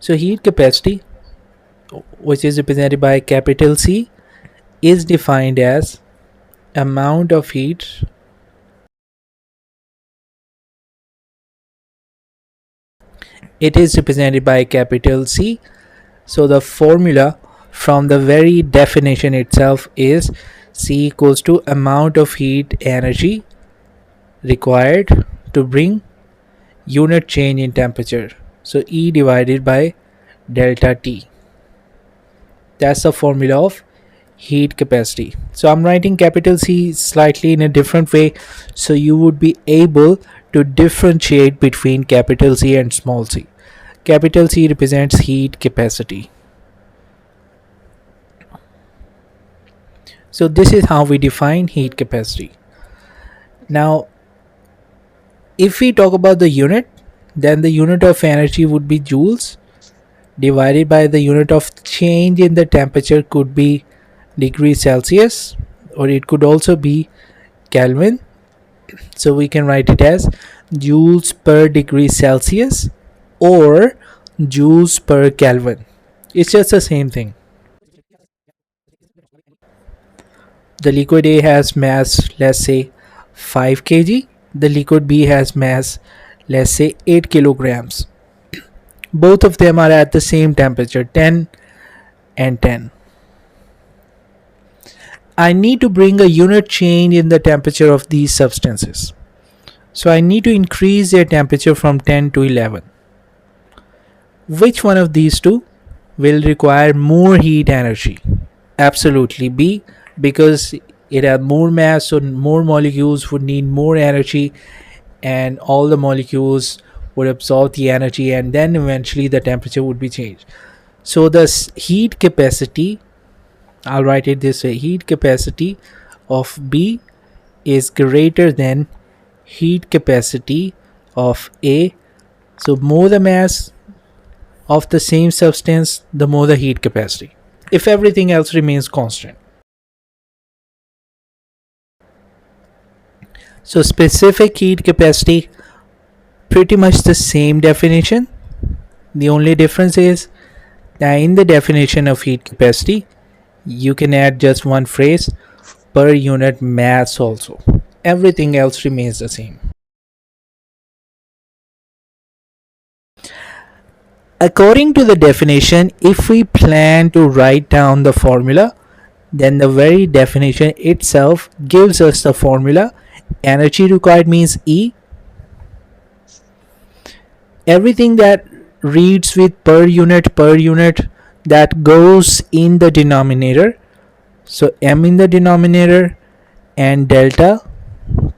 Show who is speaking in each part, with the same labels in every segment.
Speaker 1: So heat capacity, which is represented by capital C, is defined as amount of heat it is represented by capital C. So the formula from the very definition itself is C equals to amount of heat energy required to bring unit change in temperature. So E divided by delta T. That's the formula of heat capacity. So I'm writing capital C slightly in a different way so you would be able to differentiate between capital C and small c. Capital C represents heat capacity. So this is how we define heat capacity. Now, if we talk about the unit, then the unit of energy would be joules divided by the unit of change in the temperature could be degrees Celsius, or it could also be Kelvin. So we can write it as joules per degree Celsius or joules per Kelvin. It's just the same thing. The liquid A has mass, let's say 5 kg. The liquid B has mass, let's say 8 kilograms. Both of them are at the same temperature, 10 and 10. I need to bring a unit change in the temperature of these substances. So I need to increase their temperature from 10 to 11. Which one of these two will require more heat energy? Absolutely B, because it has more mass, so more molecules would need more energy, and all the molecules would absorb the energy, and then eventually the temperature would be changed. So the heat capacity, I'll write it this way, heat capacity of B is greater than heat capacity of A. So more the mass of the same substance, the more the heat capacity, if everything else remains constant. So specific heat capacity, pretty much the same definition. The only difference is that in the definition of heat capacity, you can add just one phrase, per unit mass also. Everything else remains the same. According to the definition, if we plan to write down the formula, then the very definition itself gives us the formula. Energy required means E. Everything that reads with per unit, that goes in the denominator. So M in the denominator and delta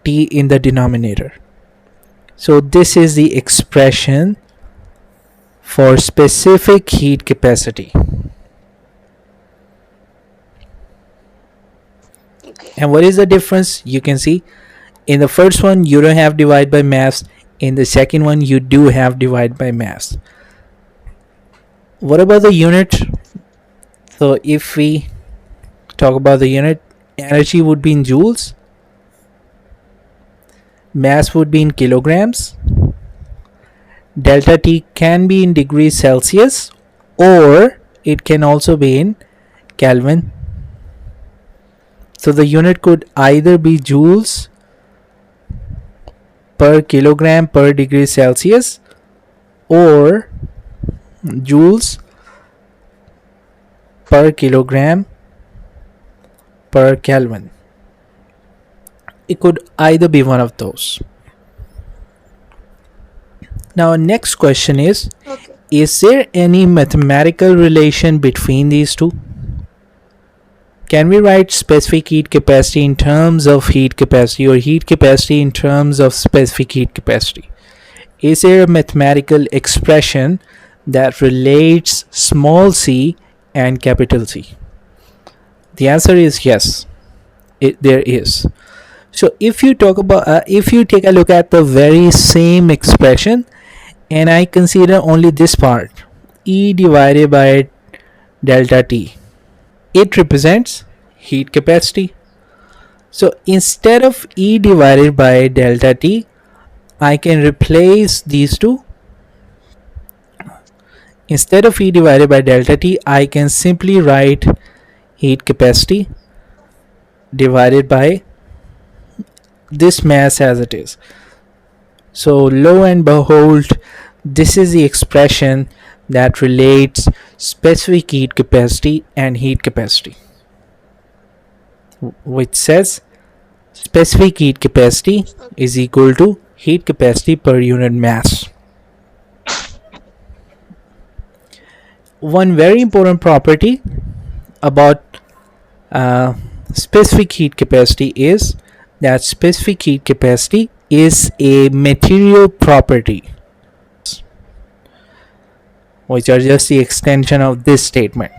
Speaker 1: T in the denominator. So this is the expression for specific heat capacity. And what is the difference? You can see in the first one you don't have divide by mass, in the second one you do have divide by mass. What about the unit? So if we talk about the unit, energy would be in joules, mass would be in kilograms, delta T can be in degrees Celsius, or it can also be in Kelvin. So the unit could either be joules per kilogram per degree Celsius or joules per kilogram per Kelvin. It could either be one of those. Now next question is,
Speaker 2: Okay.
Speaker 1: is there any mathematical relation between these two? Can we write specific heat capacity in terms of heat capacity, or heat capacity in terms of specific heat capacity? Is there a mathematical expression that relates small c and capital C? The answer is yes, there is. So if you talk about, if you take a look at the very same expression, and I consider only this part, E divided by delta T, it represents heat capacity. So instead of E divided by delta T, I can replace these two Instead of E divided by delta T, I can simply write heat capacity divided by this mass as it is. So lo and behold, this is the expression that relates specific heat capacity and heat capacity, which says specific heat capacity is equal to heat capacity per unit mass. One very important property about uh, specific heat capacity is that specific heat capacity is a material property, which are just the extension of this statement.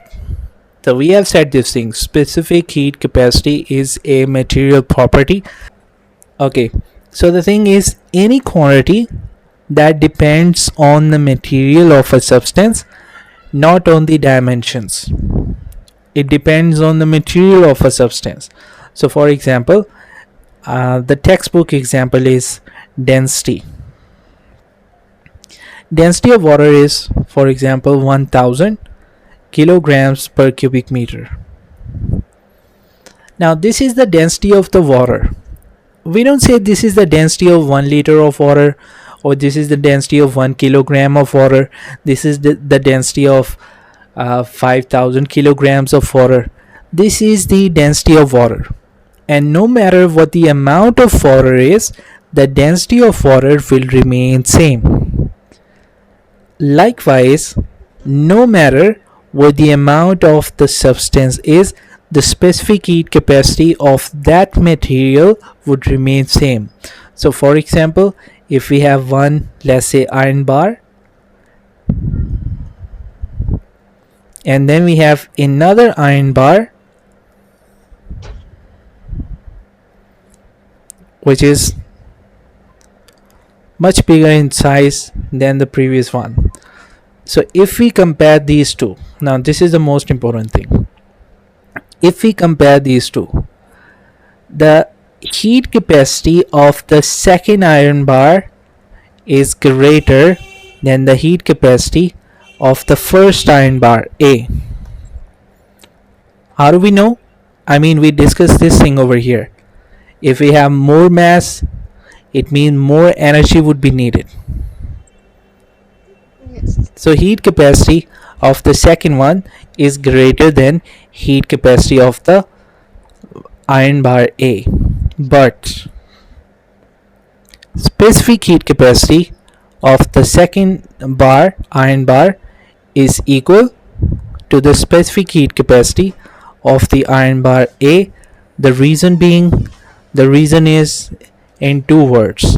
Speaker 1: So we have said this thing: specific heat capacity is a material property. Okay, so the thing is, any quantity that depends on the material of a substance, not on the dimensions. It depends on the material of a substance. So for example, the textbook example is density. Density of water is, for example, 1000 kilograms per cubic meter. Now this is the density of the water. We don't say this is the density of 1 liter of water, or this is the density of 1 kilogram of water, this is the density of 5000 kilograms of water. This is the density of water, and no matter what the amount of water is, the density of water will remain same. Likewise, no matter what the amount of the substance is, the specific heat capacity of that material would remain same. So for example, if we have one, let's say, iron bar, and then we have another iron bar which is much bigger in size than the previous one. So if we compare these two, now this is the most important thing. If we compare these two, the heat capacity of the second iron bar is greater than the heat capacity of the first iron bar A. How do we know? I mean, we discussed this thing over here. If we have more mass, it means more energy would be needed.
Speaker 2: Yes.
Speaker 1: So heat capacity of the second one is greater than heat capacity of the iron bar A. But specific heat capacity of the second bar, iron bar, is equal to the specific heat capacity of the iron bar A. The reason being, the reason is in two words: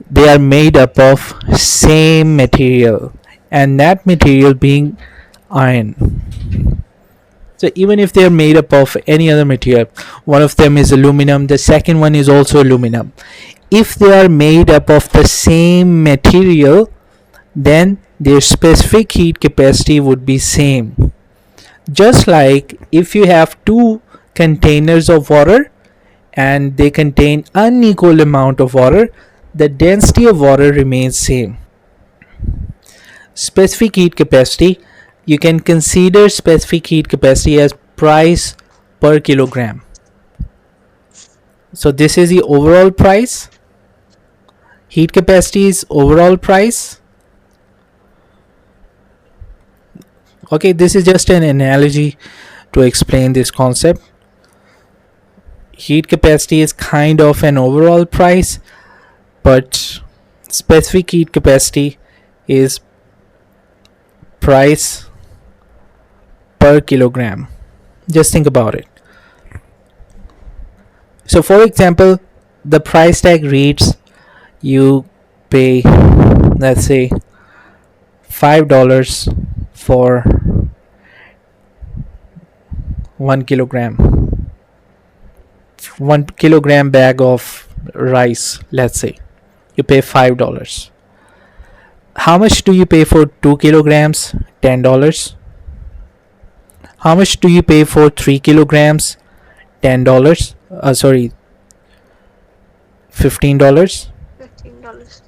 Speaker 1: they are made up of same material, and that material being iron. So even if they are made up of any other material, one of them is aluminum, the second one is also aluminum. If they are made up of the same material, then their specific heat capacity would be same. Just like if you have two containers of water and they contain unequal amount of water, the density of water remains same. Specific heat capacity, you can consider specific heat capacity as price per kilogram. So this is the overall price. Heat capacity is overall price. Okay, this is just an analogy to explain this concept. Heat capacity is kind of an overall price, but specific heat capacity is price per kilogram. Just think about it. So for example, the price tag reads you pay, let's say, $5 for 1 kilogram, 1 kilogram bag of rice, let's say you pay $5. How much do you pay for 2 kilograms? $10. How much do you pay for 3 kilograms? $10. Sorry, $15.
Speaker 2: $15.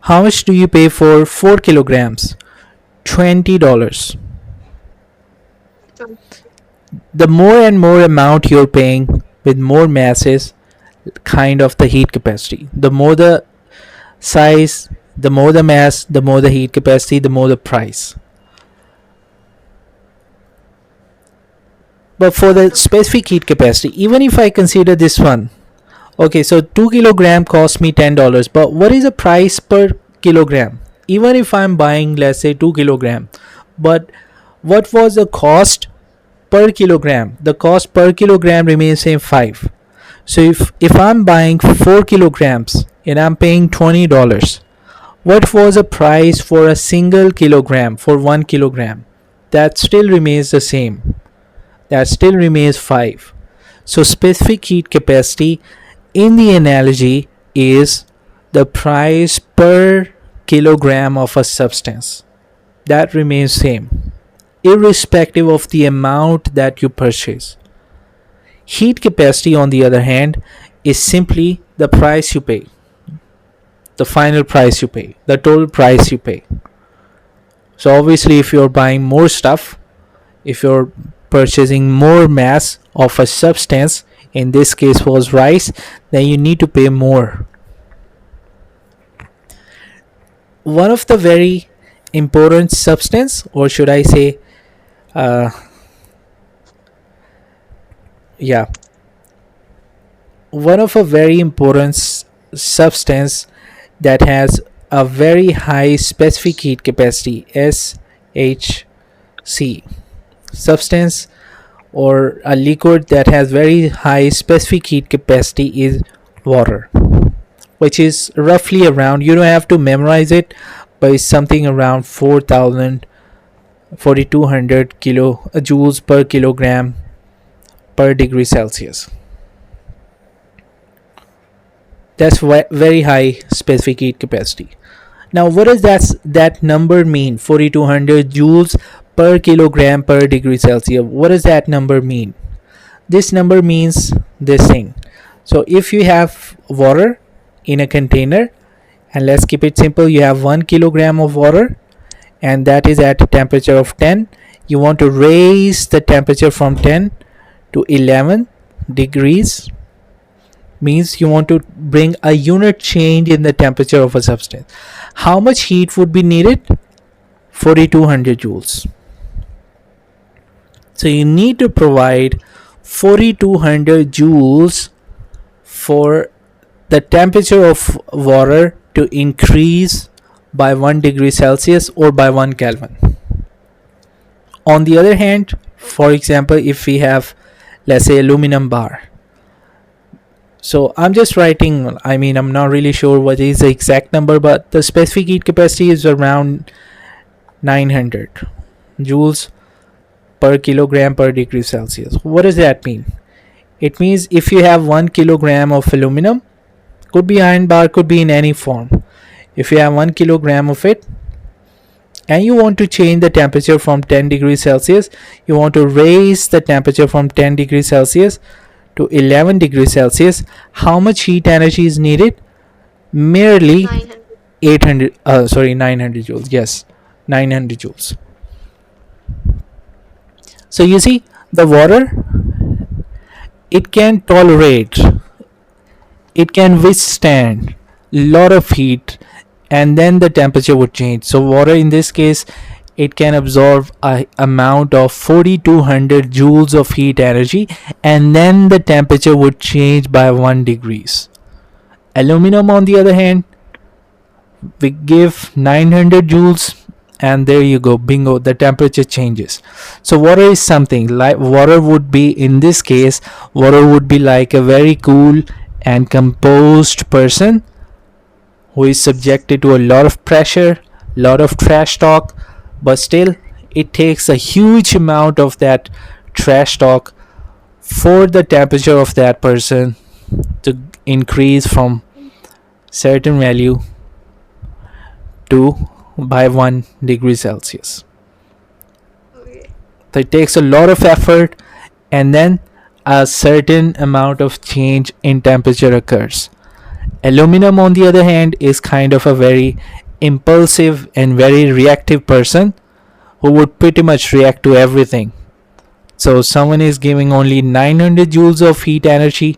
Speaker 1: How much do you pay for 4 kilograms? $20.
Speaker 2: Okay.
Speaker 1: The more and more amount you're paying with more masses, kind of the heat capacity. The more the size, the more the mass, the more the heat capacity, the more the price. But for the
Speaker 2: Okay.
Speaker 1: specific heat capacity, even if I consider this one, okay, so 2 kilogram cost me $10, but what is the price per kilogram? Even if I'm buying, let's say, 2 kilogram, but what was the cost per kilogram? The cost per kilogram remains same 5. So if I'm buying 4 kilograms and I'm paying $20, what was the price for a single kilogram, for 1 kilogram? That still remains the same. That still remains 5. So specific heat capacity in the analogy is the price per kilogram of a substance. That remains same irrespective of the amount that you purchase. Heat capacity, on the other hand, is simply the price you pay, the final price you pay, the total price you pay. So, obviously, if you're buying more stuff, if you're purchasing more mass of a substance, in this case was rice, then you need to pay more. One of the very important substance, or should I say, uh, yeah, one of a very important substance that has a very high specific heat capacity, SHC, substance or a liquid that has very high specific heat capacity is water, which is roughly around, you don't have to memorize it, but it's something around 4000 4200 kilojoules per kilogram per degree Celsius. That's very high specific heat capacity. Now, what does that number mean? 4200 joules per kilogram per degree Celsius. What does that number mean? This number means this thing. So, if you have water in a container, and let's keep it simple, you have 1 kilogram of water, and that is at a temperature of 10. You want to raise the temperature from 10 to 11 degrees, means you want to bring a unit change in the temperature of a substance. How much heat would be needed? 4200 joules. So you need to provide 4200 joules for the temperature of water to increase by 1 degree Celsius or by 1 Kelvin. On the other hand, for example, if we have, let's say, aluminum bar, so I'm just writing, I'm not really sure what is the exact number, but the specific heat capacity is around 900 joules per kilogram per degree Celsius. What does that mean? It means if you have 1 kilogram of aluminum, could be iron bar, could be in any form. If you have 1 kilogram of it and you want to change the temperature from 10 degrees Celsius, you want to raise the temperature from 10 degrees Celsius to 11 degrees Celsius, how much heat energy is needed? Merely
Speaker 2: 900.
Speaker 1: 900 joules. Yes, 900 joules. So you see, the water, it can tolerate, it can withstand lot of heat, and then the temperature would change. So water in this case, it can absorb a amount of 4200 joules of heat energy, and then the temperature would change by 1 degrees. Aluminum, on the other hand, we give 900 joules, and there you go, bingo, the temperature changes. So water is something like, water would be, in this case, water would be like a very cool and composed person who is subjected to a lot of pressure, lot of trash talk, but still it takes a huge amount of that trash talk for the temperature of that person to increase from certain value to by 1 degree Celsius.
Speaker 2: Okay.
Speaker 1: So it takes a lot of effort, and then a certain amount of change in temperature occurs. Aluminum, on the other hand, is kind of a very impulsive and very reactive person. who would pretty much react to everything. So someone is giving only 900 joules of heat energy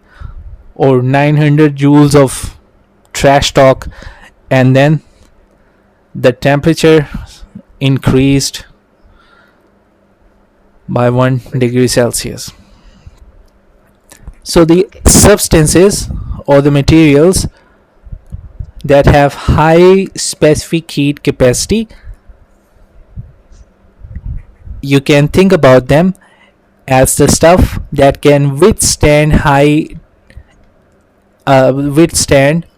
Speaker 1: or 900 joules of trash talk, and then the temperature increased by 1 degree Celsius. So the
Speaker 2: Okay.
Speaker 1: substances or the materials that have high specific heat capacity, you can think about them as the stuff that can withstand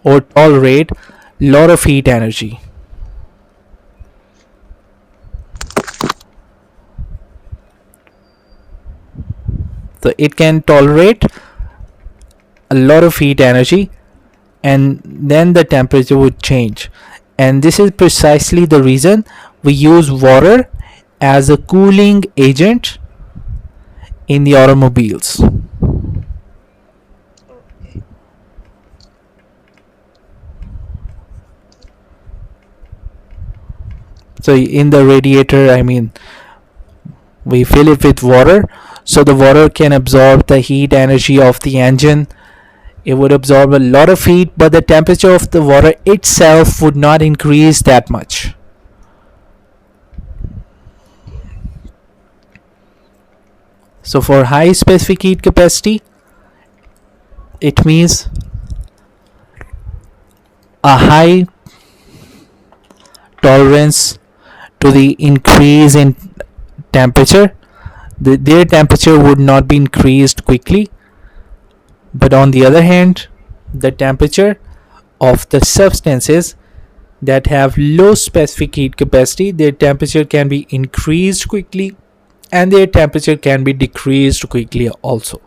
Speaker 1: or tolerate lot of heat energy. So it can tolerate a lot of heat energy, and then the temperature would change. And this is precisely the reason we use water as a cooling agent in the automobiles.
Speaker 2: Okay.
Speaker 1: So in the radiator, I mean, we fill it with water so the water can absorb the heat energy of the engine. It would absorb a lot of heat, but the temperature of the water itself would not increase that much.
Speaker 2: Okay.
Speaker 1: So for high specific heat capacity, it means a high tolerance to the increase in temperature. Their temperature would not be increased quickly, but on the other hand, the temperature of the substances that have low specific heat capacity, their temperature can be increased quickly and their temperature can be decreased quickly also.